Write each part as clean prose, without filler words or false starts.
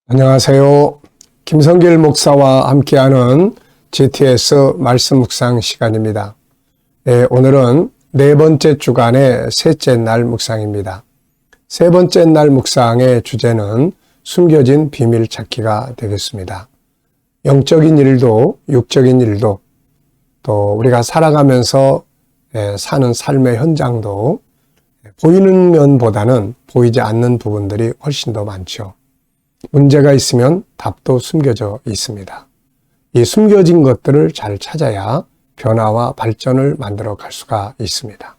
안녕하세요. 김성길 목사와 함께하는 GTS 말씀 묵상 시간입니다. 오늘은 네 번째 주간의 셋째 날 묵상입니다. 세 번째 날 묵상의 주제는 숨겨진 비밀 찾기가 되겠습니다. 영적인 일도 육적인 일도 또 우리가 살아가면서 사는 삶의 현장도 보이는 면보다는 보이지 않는 부분들이 훨씬 더 많죠. 문제가 있으면 답도 숨겨져 있습니다. 이 숨겨진 것들을 잘 찾아야 변화와 발전을 만들어 갈 수가 있습니다.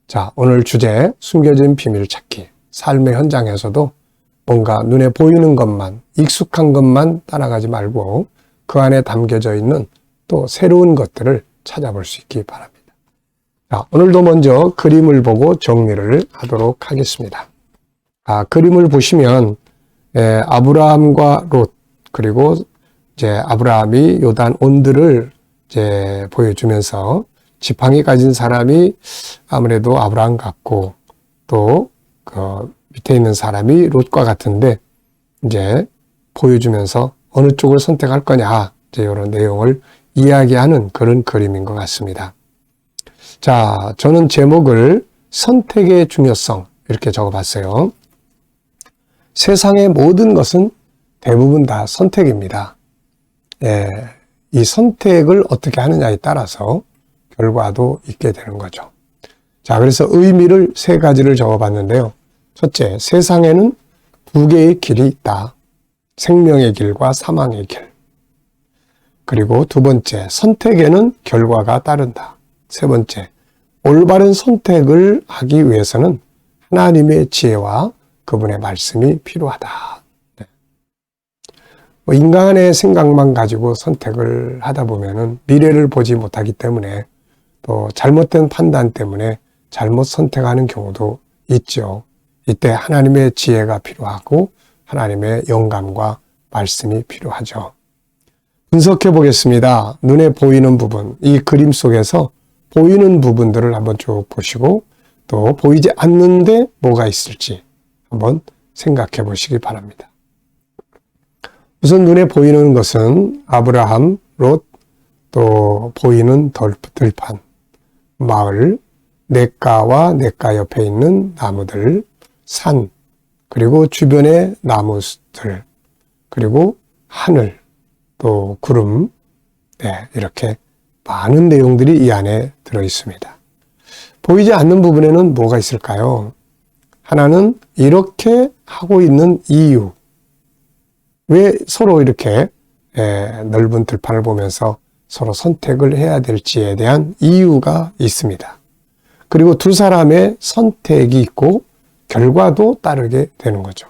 자, 오늘 주제 숨겨진 비밀 찾기. 삶의 현장에서도 뭔가 눈에 보이는 것만, 익숙한 것만 따라가지 말고 그 안에 담겨져 있는 또 새로운 것들을 찾아볼 수 있기 바랍니다. 자, 오늘도 먼저 그림을 보고 정리를 하도록 하겠습니다. 그림을 보시면 아브라함과 롯, 그리고 이제 아브라함이 요단 온들을 이제 보여주면서 지팡이 가진 사람이 아무래도 아브라함 같고 또 그 밑에 있는 사람이 롯과 같은데 이제 보여주면서 어느 쪽을 선택할 거냐 이제 이런 내용을 이야기하는 그런 그림인 것 같습니다. 자, 저는 제목을 선택의 중요성 이렇게 적어봤어요. 세상의 모든 것은 대부분 다 선택입니다. 이 선택을 어떻게 하느냐에 따라서 결과도 있게 되는 거죠. 자, 그래서 의미를 세 가지를 적어봤는데요. 첫째, 세상에는 두 개의 길이 있다. 생명의 길과 사망의 길. 그리고 두 번째, 선택에는 결과가 따른다. 세 번째, 올바른 선택을 하기 위해서는 하나님의 지혜와 그분의 말씀이 필요하다. 인간의 생각만 가지고 선택을 하다 보면은 미래를 보지 못하기 때문에 또 잘못된 판단 때문에 잘못 선택하는 경우도 있죠. 이때 하나님의 지혜가 필요하고 하나님의 영감과 말씀이 필요하죠. 분석해 보겠습니다. 눈에 보이는 부분, 이 그림 속에서 보이는 부분들을 한번 쭉 보시고 또 보이지 않는데 뭐가 있을지 한번 생각해 보시기 바랍니다. 우선 눈에 보이는 것은 아브라함, 롯, 또 보이는 들판, 마을, 냇가와 냇가 옆에 있는 나무들, 산, 그리고 주변의 나무들, 그리고 하늘, 또 구름, 이렇게 많은 내용들이 이 안에 들어 있습니다. 보이지 않는 부분에는 뭐가 있을까요? 하나는 이렇게 하고 있는 이유. 왜 서로 이렇게 넓은 들판을 보면서 서로 선택을 해야 될지에 대한 이유가 있습니다. 그리고 두 사람의 선택이 있고 결과도 따르게 되는 거죠.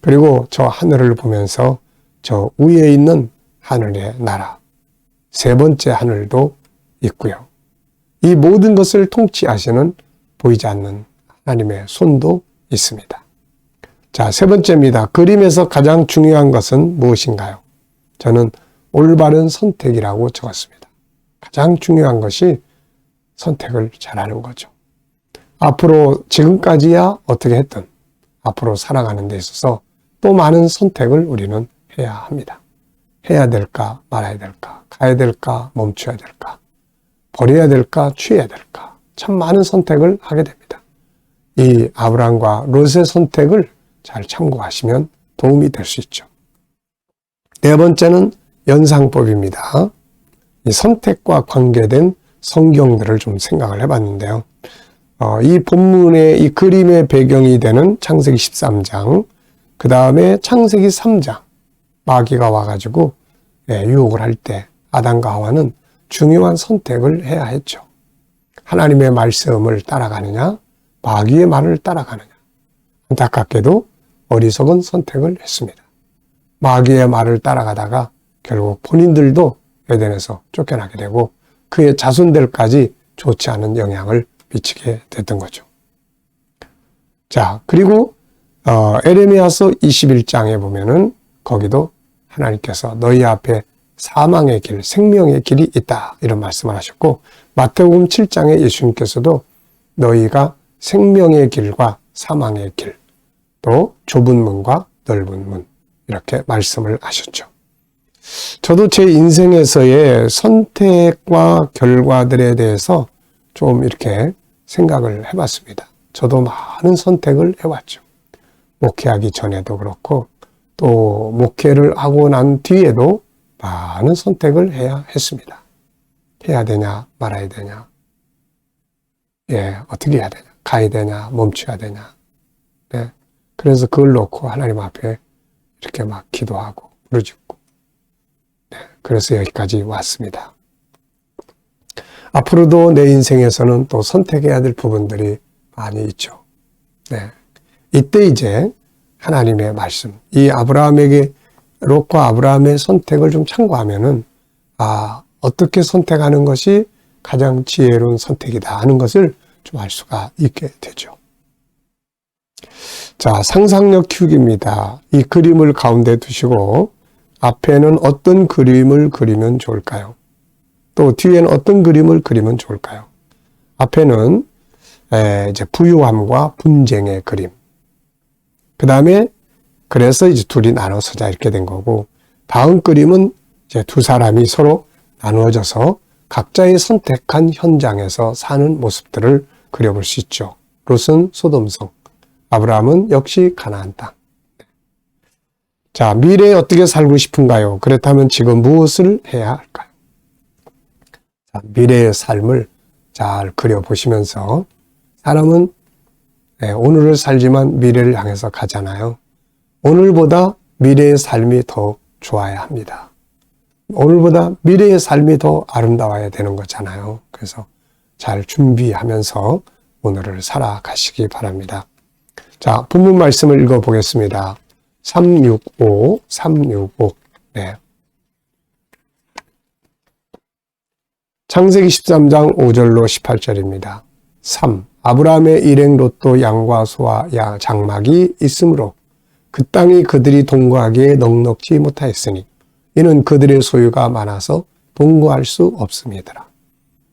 그리고 저 하늘을 보면서 저 위에 있는 하늘의 나라, 세 번째 하늘도 있고요. 이 모든 것을 통치하시는 보이지 않는 하나님의 손도 있습니다. 자, 세 번째입니다. 그림에서 가장 중요한 것은 무엇인가요? 저는 올바른 선택이라고 적었습니다. 가장 중요한 것이 선택을 잘하는 거죠. 앞으로 지금까지야 어떻게 했든 앞으로 살아가는 데 있어서 또 많은 선택을 우리는 해야 합니다. 해야 될까 말아야 될까, 가야 될까 멈춰야 될까, 버려야 될까 취해야 될까, 참 많은 선택을 하게 됩니다. 이 아브라함과 롯의 선택을 잘 참고하시면 도움이 될 수 있죠. 네 번째는 연상법입니다. 이 선택과 관계된 성경들을 좀 생각을 해봤는데요. 이 본문의 이 그림의 배경이 되는 창세기 13장, 그 다음에 창세기 3장, 마귀가 와가지고 유혹을 할 때 아담과 하와는 중요한 선택을 해야 했죠. 하나님의 말씀을 따라가느냐, 마귀의 말을 따라가느냐. 안타깝게도 어리석은 선택을 했습니다. 마귀의 말을 따라가다가 결국 본인들도 에덴에서 쫓겨나게 되고 그의 자손들까지 좋지 않은 영향을 미치게 됐던 거죠. 자, 그리고 에레미야서 21장에 보면은 거기도 하나님께서 너희 앞에 사망의 길, 생명의 길이 있다 이런 말씀을 하셨고 마태복음 7장에 예수님께서도 너희가 생명의 길과 사망의 길, 또 좁은 문과 넓은 문, 이렇게 말씀을 하셨죠. 저도 제 인생에서의 선택과 결과들에 대해서 좀 이렇게 생각을 해봤습니다. 저도 많은 선택을 해왔죠. 목회하기 전에도 그렇고 또 목회를 하고 난 뒤에도 많은 선택을 해야 했습니다. 해야 되냐 말아야 되냐, 어떻게 해야 되냐, 가야 되냐 멈춰야 되냐. 그래서 그걸 놓고 하나님 앞에 이렇게 막 기도하고 부르짖고, 그래서 여기까지 왔습니다. 앞으로도 내 인생에서는 또 선택해야 될 부분들이 많이 있죠. 이때 이제 하나님의 말씀, 이 롯과 아브라함의 선택을 좀 참고하면은, 어떻게 선택하는 것이 가장 지혜로운 선택이다 하는 것을 좀 알 수가 있게 되죠. 자, 상상력 키우기입니다. 이 그림을 가운데 두시고 앞에는 어떤 그림을 그리면 좋을까요? 또 뒤에는 어떤 그림을 그리면 좋을까요? 앞에는 이제 부유함과 분쟁의 그림. 그 다음에 그래서 이제 둘이 나눠서자 이렇게 된 거고, 다음 그림은 이제 두 사람이 서로 나누어져서 각자의 선택한 현장에서 사는 모습들을 그려볼 수 있죠. 롯은 소돔성, 아브라함은 역시 가나안 땅. 자, 미래에 어떻게 살고 싶은가요? 그렇다면 지금 무엇을 해야 할까요? 자, 미래의 삶을 잘 그려보시면서, 사람은 오늘을 살지만 미래를 향해서 가잖아요. 오늘보다 미래의 삶이 더 좋아야 합니다. 오늘보다 미래의 삶이 더 아름다워야 되는 거잖아요. 그래서 잘 준비하면서 오늘을 살아가시기 바랍니다. 자, 본문 말씀을 읽어보겠습니다. 365. 창세기 13장 5절로 18절입니다. 3. 아브라함의 일행 롯도 양과 소와 장막이 있으므로 그 땅이 그들이 동거하기에 넉넉지 못하였으니 이는 그들의 소유가 많아서 동거할 수 없음이더라.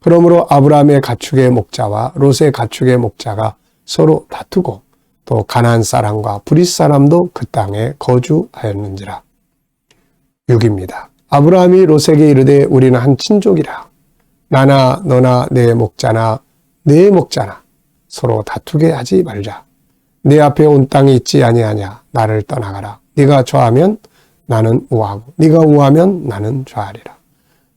그러므로 아브라함의 가축의 목자와 롯의 가축의 목자가 서로 다투고 또 가나안 사람과 브릿 사람도 그 땅에 거주하였는지라. 6입니다. 아브라함이 롯에게 이르되 우리는 한 친족이라. 나나 너나 내 목자나 내 목자나 서로 다투게 하지 말자. 내 앞에 온 땅이 있지 아니하냐. 나를 떠나가라. 네가 좌하면 나는 우하고 네가 우하면 나는 좌하리라.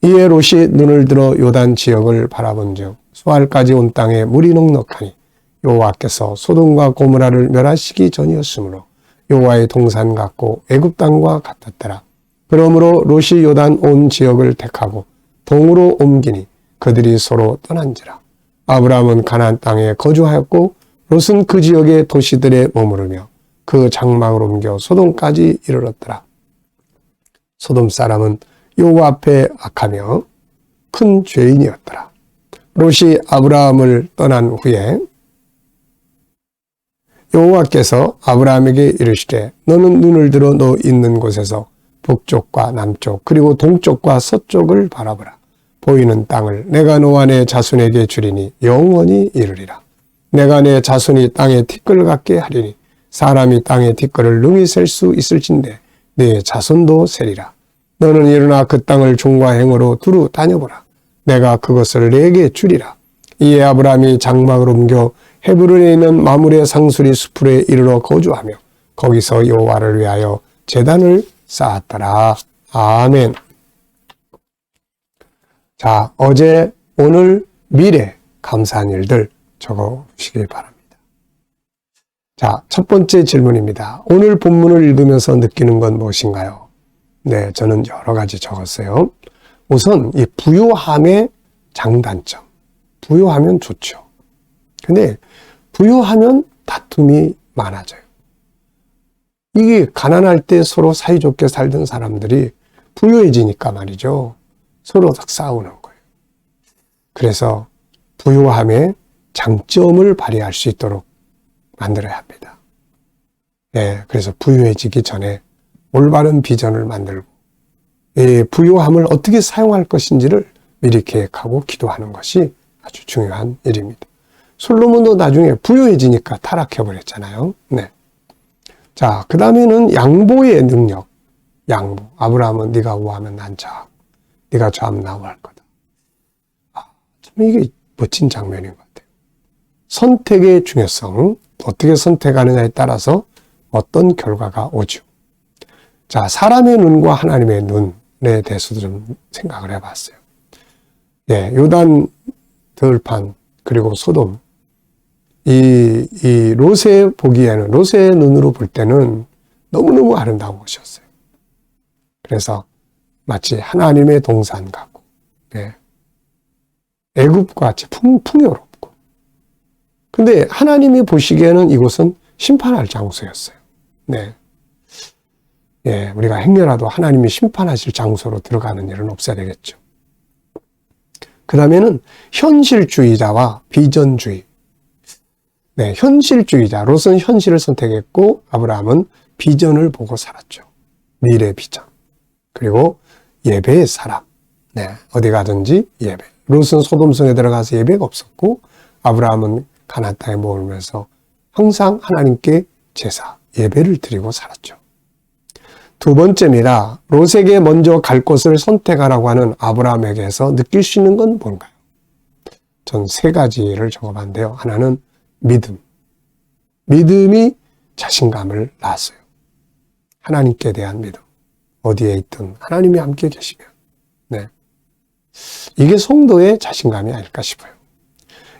이에 롯이 눈을 들어 요단 지역을 바라본즉 수알까지 온 땅에 물이 넉넉하니 여호와께서 소돔과 고모라를 멸하시기 전이었으므로 여호와의 동산 같고 애굽 땅과 같았더라. 그러므로 롯이 요단 온 지역을 택하고 동으로 옮기니 그들이 서로 떠난지라. 아브라함은 가나안 땅에 거주하였고 롯은 그 지역의 도시들에 머무르며 그 장막을 옮겨 소돔까지 이르렀더라. 소돔 사람은 여호와 앞에 악하며 큰 죄인이었더라. 롯이 아브라함을 떠난 후에 여호와께서 아브라함에게 이르시되 너는 눈을 들어 너 있는 곳에서 북쪽과 남쪽 그리고 동쪽과 서쪽을 바라보라. 보이는 땅을 내가 너와 내 자손에게 주리니 영원히 이르리라. 내가 내 자손이 땅에 티끌 같게 하리니 사람이 땅에 티끌을 능히 셀 수 있을진데 내 자손도 세리라. 너는 일어나 그 땅을 종과 행으로 두루 다녀보라. 내가 그것을 내게 주리라. 이에 아브라함이 장막을 옮겨 헤브론에 있는 마므레 상수리 수풀에 이르러 거주하며 거기서 여호와를 위하여 제단을 쌓았더라. 아멘. 자, 어제, 오늘, 미래 감사한 일들 적어주시길 바랍니다. 자, 첫 번째 질문입니다. 오늘 본문을 읽으면서 느끼는 건 무엇인가요? 네, 저는 여러 가지 적었어요. 우선 이 부유함의 장단점. 부유하면 좋죠. 근데 부유하면 다툼이 많아져요. 이게 가난할 때 서로 사이좋게 살던 사람들이 부유해지니까 말이죠. 서로 딱 싸우는 거예요. 그래서 부유함의 장점을 발휘할 수 있도록 만들어야 합니다. 네, 그래서 부유해지기 전에 올바른 비전을 만들고 부유함을 어떻게 사용할 것인지를 미리 계획하고 기도하는 것이 아주 중요한 일입니다. 솔로몬도 나중에 부유해지니까 타락해버렸잖아요. 네. 자, 그 다음에는 양보의 능력. 양보. 아브라함은 네가 우하면 난 좌하고 네가 좌하면 나 우할 거다. 참 이게 멋진 장면인 것 같아요. 선택의 중요성, 어떻게 선택하느냐에 따라서 어떤 결과가 오죠. 자, 사람의 눈과 하나님의 눈에 대해서도 좀 생각을 해봤어요. 예, 요단 들판 그리고 소돔, 이 롯의 보기에는, 롯의 눈으로 볼 때는 너무너무 아름다운 곳이었어요. 그래서 마치 하나님의 동산 같고, 예, 애굽과 같이 풍요롭고. 근데 하나님이 보시기에는 이곳은 심판할 장소였어요. 네. 예, 우리가 행여라도 하나님이 심판하실 장소로 들어가는 일은 없어야 되겠죠. 그 다음에는 현실주의자와 비전주의. 네, 현실주의자. 롯은 현실을 선택했고, 아브라함은 비전을 보고 살았죠. 미래 비전. 그리고 예배의 사람. 네, 어디 가든지 예배. 롯은 소돔성에 들어가서 예배가 없었고, 아브라함은 가나안 땅에 머물면서 항상 하나님께 제사, 예배를 드리고 살았죠. 두 번째입니다. 롯에게 먼저 갈 곳을 선택하라고 하는 아브라함에게서 느낄 수 있는 건 뭔가요? 전 세 가지를 적어봤는데요. 하나는 믿음. 믿음이 자신감을 낳았어요. 하나님께 대한 믿음. 어디에 있든 하나님이 함께 계시면. 네. 이게 성도의 자신감이 아닐까 싶어요.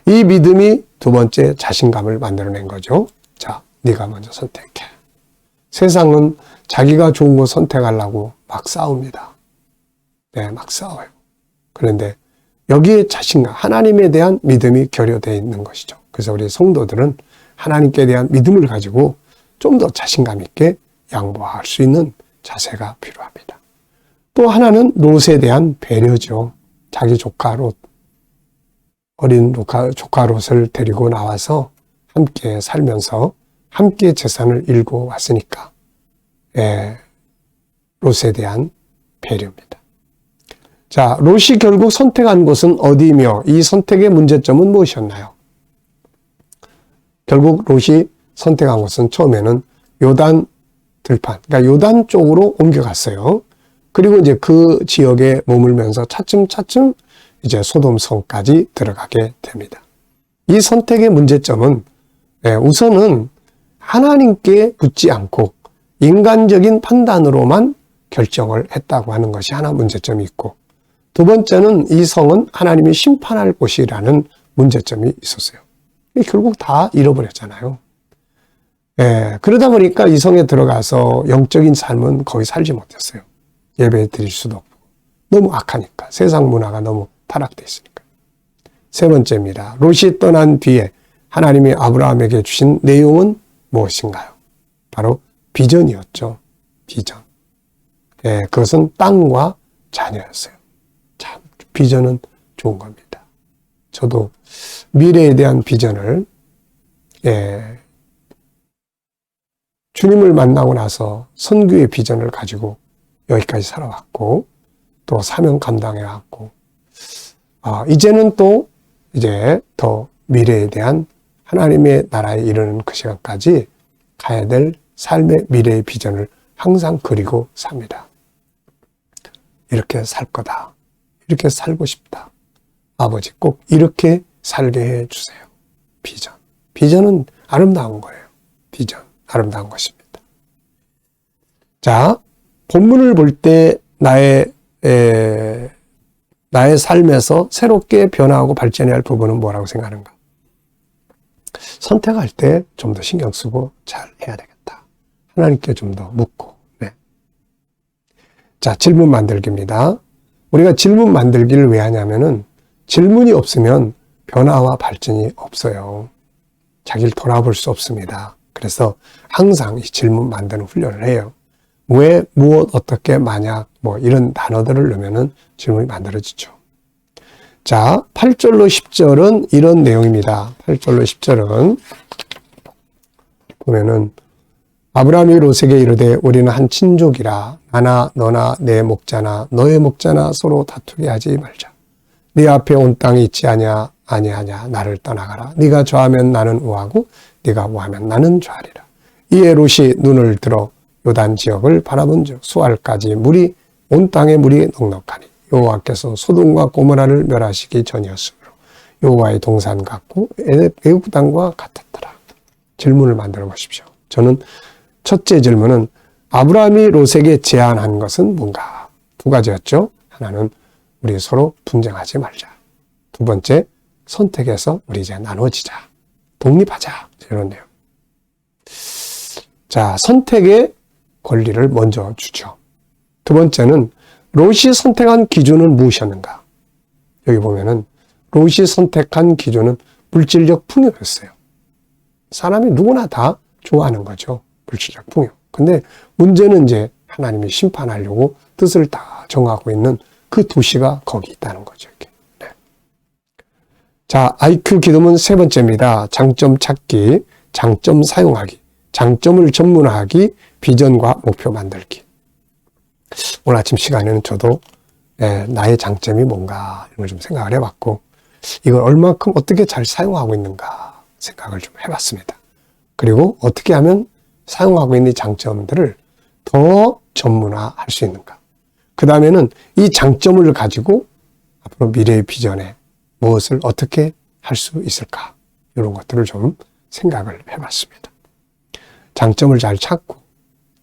이 믿음이 두 번째 자신감을 만들어낸 거죠. 자, 네가 먼저 선택해. 세상은 자기가 좋은 거 선택하려고 막 싸웁니다. 네, 막 싸워요. 그런데 여기에 자신감, 하나님에 대한 믿음이 결여되어 있는 것이죠. 그래서 우리 성도들은 하나님께 대한 믿음을 가지고 좀 더 자신감 있게 양보할 수 있는 자세가 필요합니다. 또 하나는 롯에 대한 배려죠. 자기 조카 롯, 어린 조카 롯을 데리고 나와서 함께 살면서 함께 재산을 일고 왔으니까, 예, 롯에 대한 배려입니다. 자, 롯이 결국 선택한 곳은 어디이며 이 선택의 문제점은 무엇이었나요? 결국 롯이 선택한 곳은 처음에는 요단 들판, 그러니까 요단 쪽으로 옮겨갔어요. 그리고 이제 그 지역에 머물면서 차츰차츰 이제 소돔성까지 들어가게 됩니다. 이 선택의 문제점은 우선은 하나님께 묻지 않고 인간적인 판단으로만 결정을 했다고 하는 것이 하나 문제점이 있고, 두 번째는 이 성은 하나님이 심판할 곳이라는 문제점이 있었어요. 결국 다 잃어버렸잖아요. 예, 그러다 보니까 이 성에 들어가서 영적인 삶은 거의 살지 못했어요. 예배 드릴 수도 없고. 너무 악하니까. 세상 문화가 너무 타락되어 있으니까. 세 번째입니다. 롯이 떠난 뒤에 하나님이 아브라함에게 주신 내용은 무엇인가요? 바로 비전이었죠. 비전. 예, 그것은 땅과 자녀였어요. 참, 비전은 좋은 겁니다. 저도 미래에 대한 비전을, 예, 주님을 만나고 나서 선교의 비전을 가지고 여기까지 살아왔고, 또 사명 감당해왔고, 이제는 또 이제 더 미래에 대한 하나님의 나라에 이르는 그 시간까지 가야 될 삶의 미래의 비전을 항상 그리고 삽니다. 이렇게 살 거다. 이렇게 살고 싶다. 아버지 꼭 이렇게 살게 해 주세요. 비전. 비전은 아름다운 거예요. 비전. 아름다운 것입니다. 자, 본문을 볼 때 나의 삶에서 새롭게 변화하고 발전해야 할 부분은 뭐라고 생각하는가? 선택할 때 좀 더 신경 쓰고 잘 해야 되겠다. 하나님께 좀 더 묻고. 네. 자, 질문 만들기입니다. 우리가 질문 만들기를 왜 하냐면은 질문이 없으면 변화와 발전이 없어요. 자기를 돌아볼 수 없습니다. 그래서 항상 이 질문 만드는 훈련을 해요. 왜, 무엇, 어떻게, 만약, 뭐 이런 단어들을 넣으면은 질문이 만들어지죠. 자, 8절로 10절은 이런 내용입니다. 8절로 10절은 보면은 아브라함이 롯에게 이르되 우리는 한 친족이라 나나 너나 내 목자나 너의 목자나 서로 다투게 하지 말자. 네 앞에 온 땅이 있지 아니하냐 나를 떠나가라. 네가 좌하면 나는 우하고 네가 우하면 나는 좌하리라. 이에 롯이 눈을 들어 요단 지역을 바라본즉 수알까지 물이 온 땅에 물이 넉넉하니 여호와께서 소돔과 고모라를 멸하시기 전이었으므로 여호와의 동산 같고 애굽 땅과 같았더라. 질문을 만들어 보십시오. 저는 첫째 질문은 아브라함이 롯에게 제안한 것은 뭔가? 두 가지였죠. 하나는 우리 서로 분쟁하지 말자. 두 번째, 선택해서 우리 이제 나눠지자. 독립하자. 이런 내용. 자, 선택의 권리를 먼저 주죠. 두 번째는 롯이 선택한 기준은 무엇이었는가? 여기 보면은 롯이 선택한 기준은 물질적 풍요였어요. 사람이 누구나 다 좋아하는 거죠. 물질적 풍요. 근데 문제는 이제 하나님이 심판하려고 뜻을 다 정하고 있는 그 도시가 거기 있다는 거죠. 이렇게. 네. 자, IQ 기도문 세 번째입니다. 장점 찾기, 장점 사용하기, 장점을 전문화하기, 비전과 목표 만들기. 오늘 아침 시간에는 저도 나의 장점이 뭔가 이런 걸 좀 생각을 해봤고 이걸 얼만큼 어떻게 잘 사용하고 있는가 생각을 좀 해봤습니다. 그리고 어떻게 하면 사용하고 있는 이 장점들을 더 전문화할 수 있는가. 그 다음에는 이 장점을 가지고 앞으로 미래의 비전에 무엇을 어떻게 할 수 있을까. 이런 것들을 좀 생각을 해봤습니다. 장점을 잘 찾고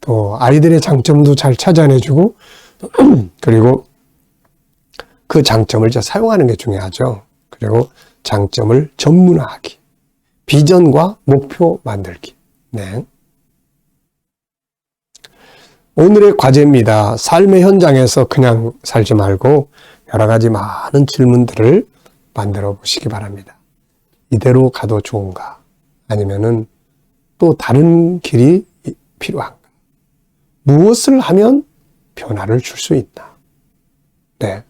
또 아이들의 장점도 잘 찾아내주고 그리고 그 장점을 이제 사용하는 게 중요하죠. 그리고 장점을 전문화하기, 비전과 목표 만들기. 네. 오늘의 과제입니다. 삶의 현장에서 그냥 살지 말고 여러 가지 많은 질문들을 만들어 보시기 바랍니다. 이대로 가도 좋은가? 아니면은 또 다른 길이 필요한가? 무엇을 하면 변화를 줄 수 있나? 네.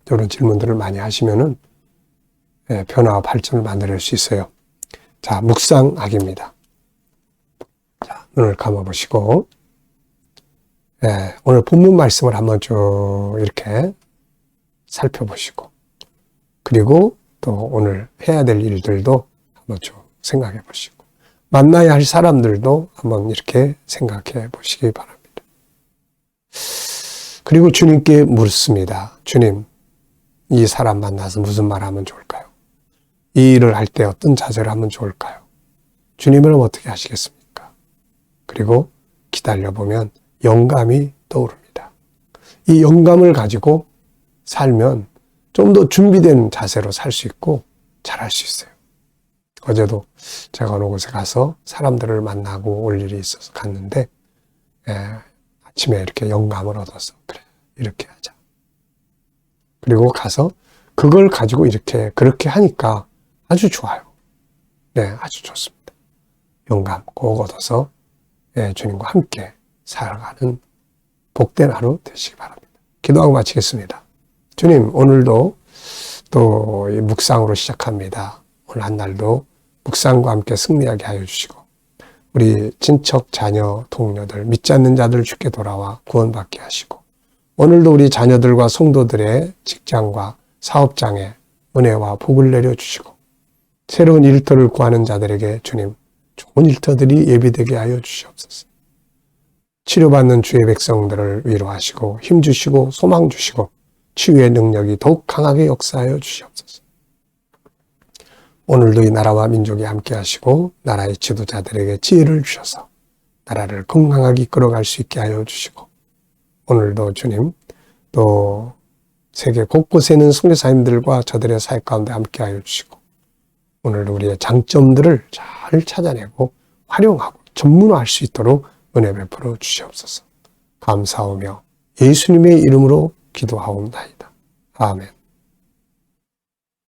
이런 질문들을 많이 하시면은 변화와 발전을 만들어낼 수 있어요. 자, 묵상하기입니다. 자, 눈을 감아보시고, 오늘 본문 말씀을 한번 쭉 이렇게 살펴보시고, 그리고 또 오늘 해야 될 일들도 한번 쭉 생각해 보시고, 만나야 할 사람들도 한번 이렇게 생각해 보시기 바랍니다. 그리고 주님께 묻습니다. 주님, 이 사람 만나서 무슨 말 하면 좋을까요? 이 일을 할 때 어떤 자세를 하면 좋을까요? 주님은 어떻게 하시겠습니까? 그리고 기다려보면 영감이 떠오릅니다. 이 영감을 가지고 살면 좀 더 준비된 자세로 살 수 있고 잘할 수 있어요. 어제도 제가 어느 곳에 가서 사람들을 만나고 올 일이 있어서 갔는데 아침에 이렇게 영감을 얻어서 그래 이렇게 하자. 그리고 가서 그걸 가지고 이렇게 그렇게 하니까 아주 좋아요. 네, 아주 좋습니다. 영감 꼭 얻어서 주님과 함께 살아가는 복된 하루 되시기 바랍니다. 기도하고 마치겠습니다. 주님, 오늘도 또 묵상으로 시작합니다. 오늘 한 날도 묵상과 함께 승리하게 하여 주시고 우리 친척, 자녀, 동료들, 믿지 않는 자들 주께 돌아와 구원받게 하시고 오늘도 우리 자녀들과 성도들의 직장과 사업장에 은혜와 복을 내려주시고 새로운 일터를 구하는 자들에게 주님 좋은 일터들이 예비되게 하여 주시옵소서. 치료받는 주의 백성들을 위로하시고 힘주시고 소망 주시고 치유의 능력이 더욱 강하게 역사하여 주시옵소서. 오늘도 이 나라와 민족이 함께 하시고 나라의 지도자들에게 지혜를 주셔서 나라를 건강하게 이끌어갈 수 있게 하여 주시고 오늘도 주님 또 세계 곳곳에 있는 선교사님들과 저들의 사역 가운데 함께 하여 주시고 오늘도 우리의 장점들을 잘 찾아내고 활용하고 전문화할 수 있도록 은혜 베풀어 주시옵소서. 감사하며 예수님의 이름으로 기도하옵나이다. 아멘.